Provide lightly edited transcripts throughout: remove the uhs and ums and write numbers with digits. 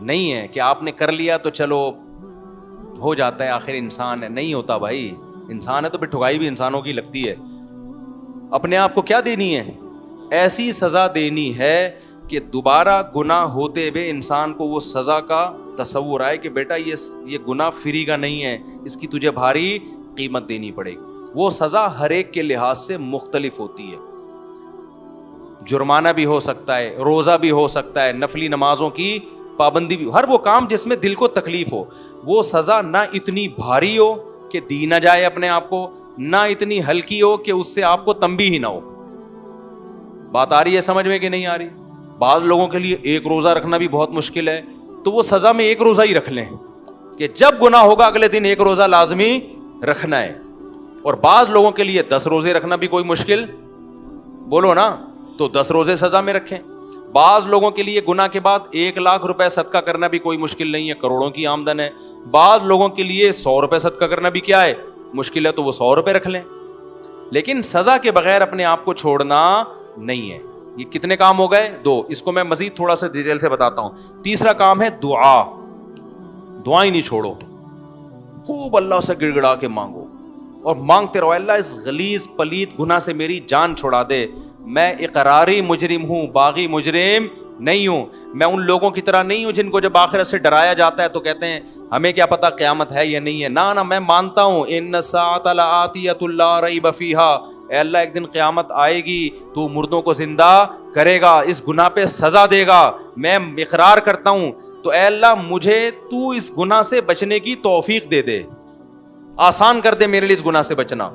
نہیں ہے کہ آپ نے کر لیا تو چلو ہو جاتا ہے, آخر انسان ہے. نہیں ہوتا بھائی, انسان ہے تو پھر ٹھگائی بھی انسانوں کی لگتی ہے. اپنے آپ کو کیا دینی ہے؟ ایسی سزا دینی ہے کہ دوبارہ گناہ ہوتے ہوئے انسان کو وہ سزا کا تصور آئے کہ بیٹا یہ گناہ فری کا نہیں ہے, اس کی تجھے بھاری قیمت دینی پڑے گی. وہ سزا ہر ایک کے لحاظ سے مختلف ہوتی ہے. جرمانہ بھی ہو سکتا ہے, روزہ بھی ہو سکتا ہے, نفلی نمازوں کی پابندی بھی, ہر وہ کام جس میں دل کو تکلیف ہو. وہ سزا نہ اتنی بھاری ہو کہ دی نہ جائے اپنے آپ کو, نہ اتنی ہلکی ہو کہ اس سے آپ کو تنبیہ ہی نہ ہو. بات آ رہی ہے سمجھ میں کہ نہیں آ رہی؟ بعض لوگوں کے لیے ایک روزہ رکھنا بھی بہت مشکل ہے, تو وہ سزا میں ایک روزہ ہی رکھ لیں کہ جب گناہ ہوگا اگلے دن ایک روزہ لازمی رکھنا ہے. اور بعض لوگوں کے لیے 10 روزے رکھنا بھی کوئی مشکل, بولو نا, تو 10 روزے سزا میں رکھیں. بعض لوگوں کے لیے گناہ کے بعد 1 لاکھ روپے صدقہ کرنا بھی کوئی مشکل نہیں ہے, کروڑوں کی آمدن ہے. بعض لوگوں کے لیے 100 روپے صدقہ کرنا بھی کیا ہے, مشکل ہے, تو وہ 100 روپے رکھ لیں. لیکن سزا کے بغیر اپنے آپ کو چھوڑنا نہیں ہے. یہ کتنے کام ہو گئے؟ 2. اس کو میں مزید تھوڑا سا ڈیٹیل سے بتاتا ہوں. تیسرا کام ہے دعا. دعائیں نہیں چھوڑو, خوب اللہ سے گڑ گڑا کے مانگو اور مانگتے رہو, اللہ اس غلیظ پلید گناہ سے میری جان چھڑا دے. میں اقراری مجرم ہوں, باغی مجرم نہیں ہوں. میں ان لوگوں کی طرح نہیں ہوں جن کو جب آخرت سے ڈرایا جاتا ہے تو کہتے ہیں ہمیں کیا پتا قیامت ہے یا نہیں ہے. نہ میں مانتا ہوں ان الساعۃ لآتیۃ لا ریب فیہا, اے اللہ ایک دن قیامت آئے گی, تو مردوں کو زندہ کرے گا, اس گناہ پہ سزا دے گا, میں اقرار کرتا ہوں. تو اے اللہ مجھے تو اس گناہ سے بچنے کی توفیق دے دے, آسان کر دے میرے لیے اس گناہ سے بچنا.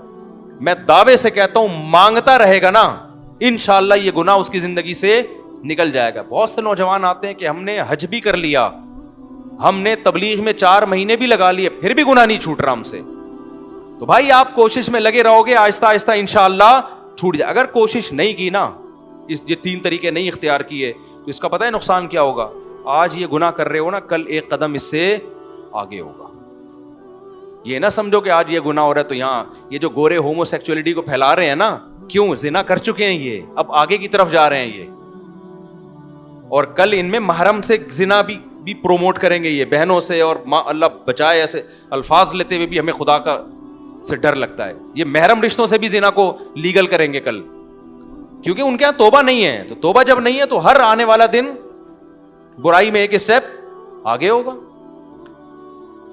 میں دعوے سے کہتا ہوں مانگتا رہے گا نا, انشاءاللہ یہ گناہ اس کی زندگی سے نکل جائے گا. بہت سے نوجوان آتے ہیں کہ ہم نے حج بھی کر لیا, ہم نے تبلیغ میں 4 مہینے بھی لگا لیے, پھر بھی گناہ نہیں چھوٹ رہا ہم سے. تو بھائی آپ کوشش میں لگے رہو گے, آہستہ آہستہ انشاءاللہ چھوٹ جائے. اگر کوشش نہیں کی نا, یہ 3 طریقے نہیں اختیار کیے, تو اس کا پتہ ہے نقصان کیا ہوگا؟ آج یہ گناہ کر رہے ہو نا, کل ایک قدم اس سے آگے ہوگا. یہ نہ سمجھو کہ آج یہ گناہ ہو رہا ہے تو یہاں یہ جو گورے ہومو سیکچولیٹی کو پھیلا رہے ہیں نا, کیوں؟ زنا کر چکے ہیں یہ, اب آگے کی طرف جا رہے ہیں یہ, اور کل ان میں محرم سے زنا بھی پروموٹ کریں گے یہ, بہنوں سے. اور اللہ بچائے, ایسے الفاظ لیتے ہوئے بھی ہمیں خدا کا سے ڈر لگتا ہے. یہ محرم رشتوں سے بھی زنا کو لیگل کریں گے کل, کیونکہ ان کے یہاں توبہ نہیں ہے. تو توبہ جب نہیں ہے تو ہر آنے والا دن برائی میں ایک اسٹیپ آگے ہوگا.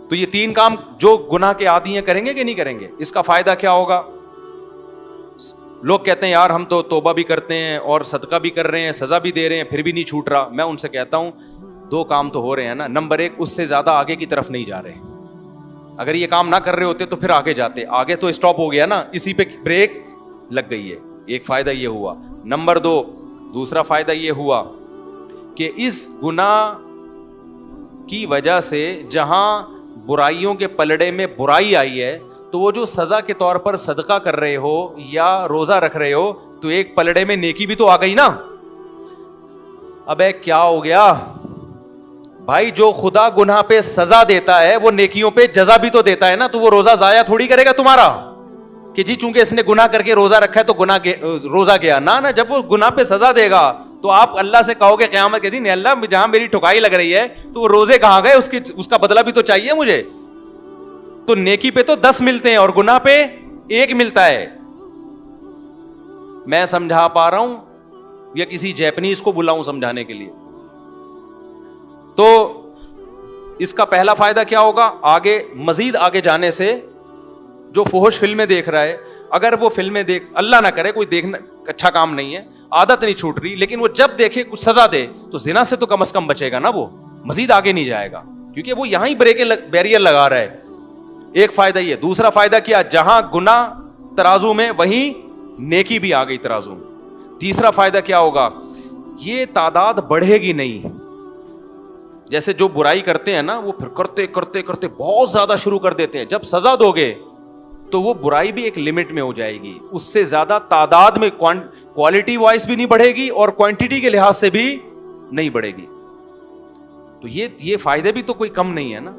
تو یہ 3 کام جو گناہ کے عادی ہیں کریں گے کہ نہیں کریں گے؟ اس کا فائدہ کیا ہوگا؟ لوگ کہتے ہیں یار ہم تو توبہ بھی کرتے ہیں اور صدقہ بھی کر رہے ہیں, سزا بھی دے رہے ہیں, پھر بھی نہیں چھوٹ رہا. میں ان سے کہتا ہوں 2 کام تو ہو رہے ہیں نا. نمبر 1, اس سے زیادہ آگے کی طرف نہیں جا رہے. اگر یہ کام نہ کر رہے ہوتے تو پھر آگے جاتے. آگے تو اسٹاپ ہو گیا نا, اسی پہ بریک لگ گئی ہے. ایک فائدہ یہ ہوا. نمبر 2, دوسرا فائدہ یہ ہوا کہ اس گناہ کی وجہ سے جہاں برائیوں کے پلڑے میں برائی آئی ہے, تو وہ جو سزا کے طور پر صدقہ کر رہے ہو یا روزہ رکھ رہے ہو, تو ایک پلڑے میں نیکی بھی تو آ گئی نا. ابے کیا ہو گیا بھائی؟ جو خدا گناہ پہ سزا دیتا ہے وہ نیکیوں پہ جزا بھی تو دیتا ہے نا. تو وہ روزہ ضائع تھوڑی کرے گا تمہارا کہ جی چونکہ اس نے گناہ کر کے روزہ رکھا ہے تو گناہ روزہ گیا. نہ, جب وہ گناہ پہ سزا دے گا تو آپ اللہ سے کہو گے قیامت کے دن, اللہ جہاں میری ٹھکائی لگ رہی ہے تو وہ روزے کہاں گئے, اس کا بدلہ بھی تو چاہیے مجھے. تو نیکی پہ تو 10 ملتے ہیں اور گناہ پہ 1 ملتا ہے. میں سمجھا پا رہا ہوں یا کسی جیپنیز کو بلاؤں سمجھانے کے لیے؟ تو اس کا پہلا فائدہ کیا ہوگا؟ آگے مزید آگے جانے سے جو فحش فلمیں دیکھ رہا ہے, اگر وہ فلمیں اللہ نہ کرے کوئی دیکھنا اچھا کام نہیں ہے, عادت نہیں چھوٹ رہی, لیکن وہ جب دیکھے کچھ سزا دے تو زنا سے تو کم از کم بچے گا نا, وہ مزید آگے نہیں جائے گا کیونکہ وہ یہاں ہی بیریئر لگا رہا ہے. ایک فائدہ یہ. دوسرا فائدہ کیا؟ جہاں گناہ ترازو میں وہیں نیکی بھی آ گئی ترازو میں. تیسرا فائدہ کیا ہوگا؟ یہ تعداد بڑھے گی نہیں. جیسے جو برائی کرتے ہیں نا وہ پھر کرتے کرتے کرتے بہت زیادہ شروع کر دیتے ہیں. جب سزا دو گے تو وہ برائی بھی ایک لمٹ میں ہو جائے گی, اس سے زیادہ تعداد میں کوالٹی وائز بھی نہیں بڑھے گی اور کوانٹٹی کے لحاظ سے بھی نہیں بڑھے گی. تو یہ فائدے بھی تو کوئی کم نہیں ہے نا.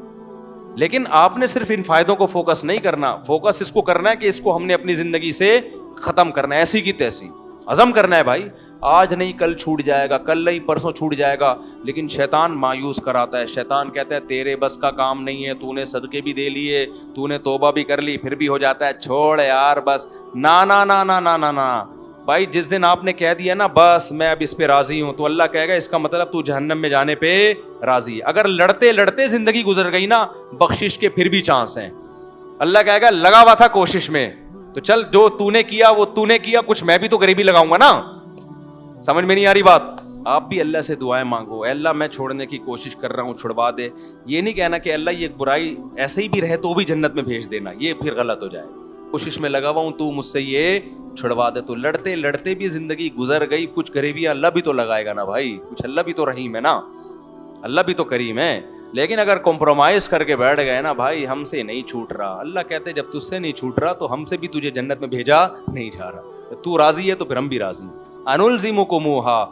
لیکن آپ نے صرف ان فائدوں کو فوکس نہیں کرنا, فوکس اس کو کرنا ہے کہ اس کو ہم نے اپنی زندگی سے ختم کرنا ہے, ایسی کی تیسی عزم کرنا ہے بھائی. آج نہیں کل چھوٹ جائے گا, کل نہیں پرسوں چھوٹ جائے گا, لیکن شیطان مایوس کراتا ہے. شیطان کہتا ہے تیرے بس کا کام نہیں ہے, تو نے صدقے بھی دے لیے, تو نے توبہ بھی کر لی, پھر بھی ہو جاتا ہے چھوڑ یار بس. نا نا نا نا نا نا نا بھائی, جس دن آپ نے کہہ دیا نا بس میں اب اس پہ راضی ہوں, تو اللہ کہے گا اس کا مطلب تو جہنم میں جانے پہ راضی ہے. اگر لڑتے لڑتے زندگی گزر گئی نا, بخشش کے پھر بھی چانس ہیں. اللہ کہے گا لگا ہوا تھا کوشش میں, تو چل جو تو نے کیا وہ تو نے کیا, کچھ میں بھی تو غریبی لگاؤں گا نا. سمجھ میں نہیں آ رہی بات؟ آپ بھی اللہ سے دعائیں مانگو, اے اللہ میں چھوڑنے کی کوشش کر رہا ہوں, چھڑوا دے. یہ نہیں کہنا کہ اللہ یہ برائی ایسے ہی بھی رہے تو بھی جنت میں بھیج دینا, یہ پھر غلط ہو جائے. کوشش میں لگا ہوا ہوں, تو مجھ سے یہ چھڑوا دے. تو لڑتے لڑتے بھی زندگی گزر گئی, کچھ غریبیاں اللہ بھی تو لگائے گا نا بھائی, کچھ اللہ بھی تو رحیم ہے نا, اللہ بھی تو کریم ہے. لیکن اگر کمپرومائز کر کے بیٹھ گئے نا بھائی ہم سے نہیں چھوٹ رہا, اللہ کہتے جب تجھ سے نہیں چھوٹ رہا تو ہم سے بھی تجھے جنت میں بھیجا نہیں جا رہا. تو راضی ہے تو پھر ہم بھی راضی ہیں. انلزمکموہا,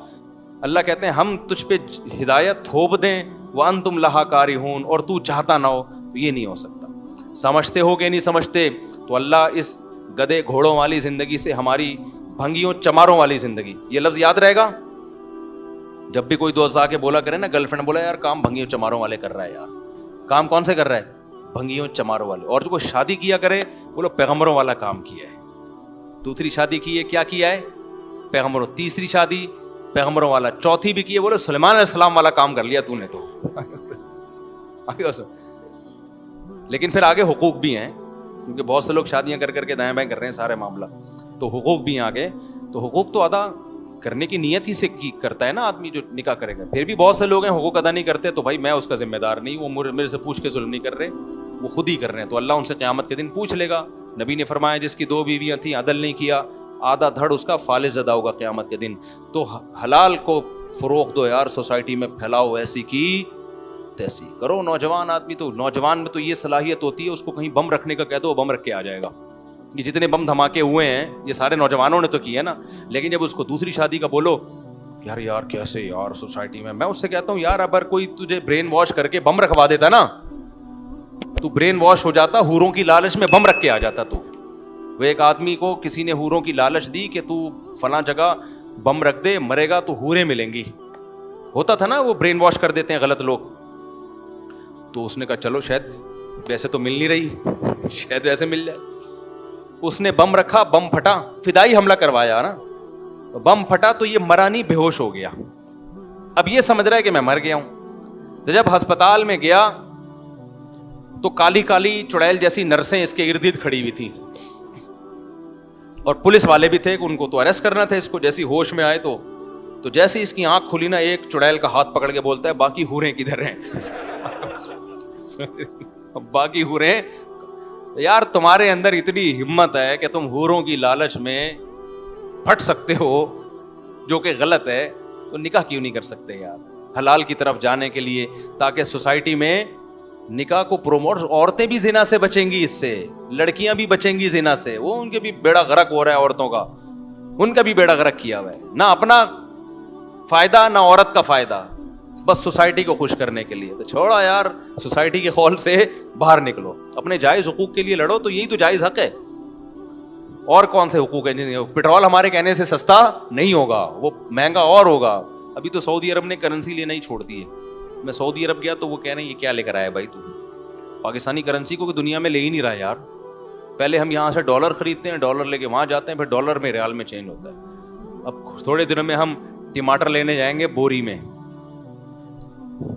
اللہ کہتے ہیں ہم تجھ پہ ہدایت تھوپ دیں, وانتم لہا کارہون, اور تو چاہتا نہ ہو, تو یہ نہیں ہو سکتا. سمجھتے ہو کہ نہیں سمجھتے؟ تو اللہ اس گدے گھوڑوں والی زندگی سے ہماری بھنگیوں چماروں والی زندگی, یہ لفظ یاد رہے گا. جب بھی کوئی دوست آ کے بولا کرے نا, گرل فرینڈ بولا یار کام بھنگیوں چماروں والے کر رہا ہے, یار کام کون سے کر رہا ہے؟ بھنگیوں چماروں والے. اور جو کوئی شادی کیا کرے بولو پیغمبروں والا کام کیا ہے. دوسری شادی کی ہے, کیا کیا ہے؟ پیغمبروں. تیسری شادی پیغمبروں والا. چوتھی بھی کی ہے, بولو سلیمان علیہ السلام والا کام کر لیا تو نے. تو لیکن پھر آگے حقوق بھی ہیں, کیونکہ بہت سے لوگ شادیاں کر کر کے دائیں بائیں کر رہے ہیں سارے معاملہ, تو حقوق بھی ہیں آگے. تو حقوق تو ادا کرنے کی نیت ہی سے کرتا ہے نا آدمی جو نکاح کرے گا. پھر بھی بہت سے لوگ ہیں حقوق ادا نہیں کرتے, تو بھائی میں اس کا ذمہ دار نہیں, وہ میرے سے پوچھ کے ظلم نہیں کر رہے, وہ خود ہی کر رہے ہیں. تو اللہ ان سے قیامت کے دن پوچھ لے گا. نبی نے فرمایا جس کی 2 بیویاں تھیں عدل نہیں کیا, آدھا دھڑ اس کا فالج زدہ ہوگا قیامت کے دن. تو حلال کو فروغ دو یار, سوسائٹی میں پھیلاؤ, ایسی کی تیسی کرو. نوجوان آدمی تو, نوجوان میں تو یہ صلاحیت ہوتی ہے, اس کو کہیں بم رکھنے کا کہہ دو بم رکھ کے آ جائے گا. یہ جتنے بم دھماکے ہوئے ہیں یہ سارے نوجوانوں نے تو کیے نا. لیکن جب اس کو دوسری شادی کا بولو یار کیسے یار سوسائٹی میں اس سے کہتا ہوں یار اگر کوئی تجھے برین واش کر کے بم رکھوا دیتا نا, تو برین واش ہو جاتا, حوروں کی لالچ میں بم رکھ کے آ جاتا. تو وہ ایک آدمی کو کسی نے حوروں کی لالچ دی کہ تو فلاں جگہ بم رکھ دے, مرے گا تو حوریں ملیں گی. ہوتا تھا نا, وہ برین واش کر دیتے ہیں غلط لوگ. تو اس نے کہا چلو شاید ویسے تو مل نہیں رہی, شاید ویسے مل جائے. اس نے بم رکھا, بم پھٹا, فدائی حملہ کروایا نا, تو بم پھٹا تو یہ مرا نہیں, بے ہوش ہو گیا. اب یہ سمجھ رہا ہے کہ میں مر گیا ہوں. تو جب ہسپتال میں گیا تو کالی کالی چڑیل جیسی نرسیں اس کے ارد گرد کھڑی ہوئی تھیں, اور پولیس والے بھی تھے کہ ان کو تو اریسٹ کرنا تھا اس کو. جیسی ہوش میں آئے تو جیسے اس کی آنکھ کھلی نا, ایک چڑیل کا ہاتھ پکڑ کے بولتا ہے باقی حوریں کدھر ہیں؟ باقی حوریں. یار تمہارے اندر اتنی ہمت ہے کہ تم حوروں کی لالچ میں پھٹ سکتے ہو, جو کہ غلط ہے, تو نکاح کیوں نہیں کر سکتے یار حلال کی طرف جانے کے لیے, تاکہ سوسائٹی میں نکاح کو پروموٹ. عورتیں بھی زنا سے بچیں گی, اس سے لڑکیاں بھی بچیں گی زنا سے. وہ ان کے بھی بیڑا غرق ہو رہا ہے, عورتوں کا, ان کا بھی بیڑا غرق کیا ہوا ہے, نہ اپنا فائدہ نہ عورت کا فائدہ, بس سوسائٹی کو خوش کرنے کے لیے. تو چھوڑا یار, سوسائٹی کے خول سے باہر نکلو, اپنے جائز حقوق کے لیے لڑو, تو یہی تو جائز حق ہے. اور کون سے حقوق ہیں؟ پیٹرول ہمارے کہنے سے سستا نہیں ہوگا, وہ مہنگا اور ہوگا. ابھی تو سعودی عرب نے کرنسی لینا ہی چھوڑ دی ہے. میں سعودی عرب گیا تو وہ کہہ رہے ہیں یہ کیا لے کر آیا بھائی, تو پاکستانی کرنسی کو دنیا میں لے ہی نہیں رہا یار. پہلے ہم یہاں سے ڈالر خریدتے ہیں, ڈالر لے کے وہاں جاتے ہیں, پھر ڈالر میں ریال میں چینج ہوتا ہے. اب تھوڑے دنوں میں ہم ٹماٹر لینے جائیں گے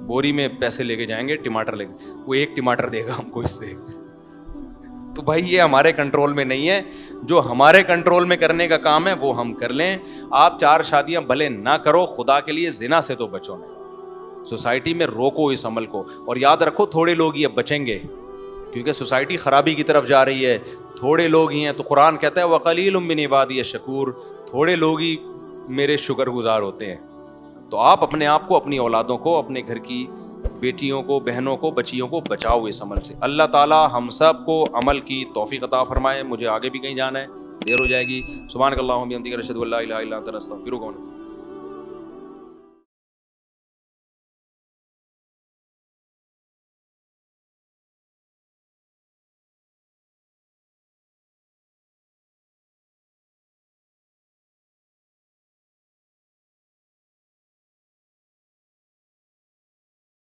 بوری میں پیسے لے کے جائیں گے, ٹماٹر لے کے, وہ 1 ٹماٹر دے گا ہم کو اس سے. تو بھائی یہ ہمارے کنٹرول میں نہیں ہے. جو ہمارے کنٹرول میں کرنے کا کام ہے وہ ہم کر لیں. آپ 4 شادیاں بھلے نہ کرو, خدا کے لیے زنا سے تو بچو نہیں. سوسائٹی میں روکو اس عمل کو, اور یاد رکھو تھوڑے لوگ ہی اب بچیں گے, کیونکہ سوسائٹی خرابی کی طرف جا رہی ہے. تھوڑے لوگ ہی ہیں, تو قرآن کہتا ہے وَقَلِيلٌ مِّنْ عِبَادِيَ الشَّكُورُ, تھوڑے لوگ ہی میرے شکر گزار ہوتے ہیں. تو آپ اپنے آپ کو, اپنی اولادوں کو, اپنے گھر کی بیٹیوں کو, بہنوں کو, بچیوں کو بچاؤ اس عمل سے. اللہ تعالی ہم سب کو عمل کی توفیق عطا فرمائے. مجھے آگے بھی کہیں جانا ہے, دیر ہو جائے گی. سبحانک اللہم وبحمدک اشہد ان لا الہ الا انت استغفرک.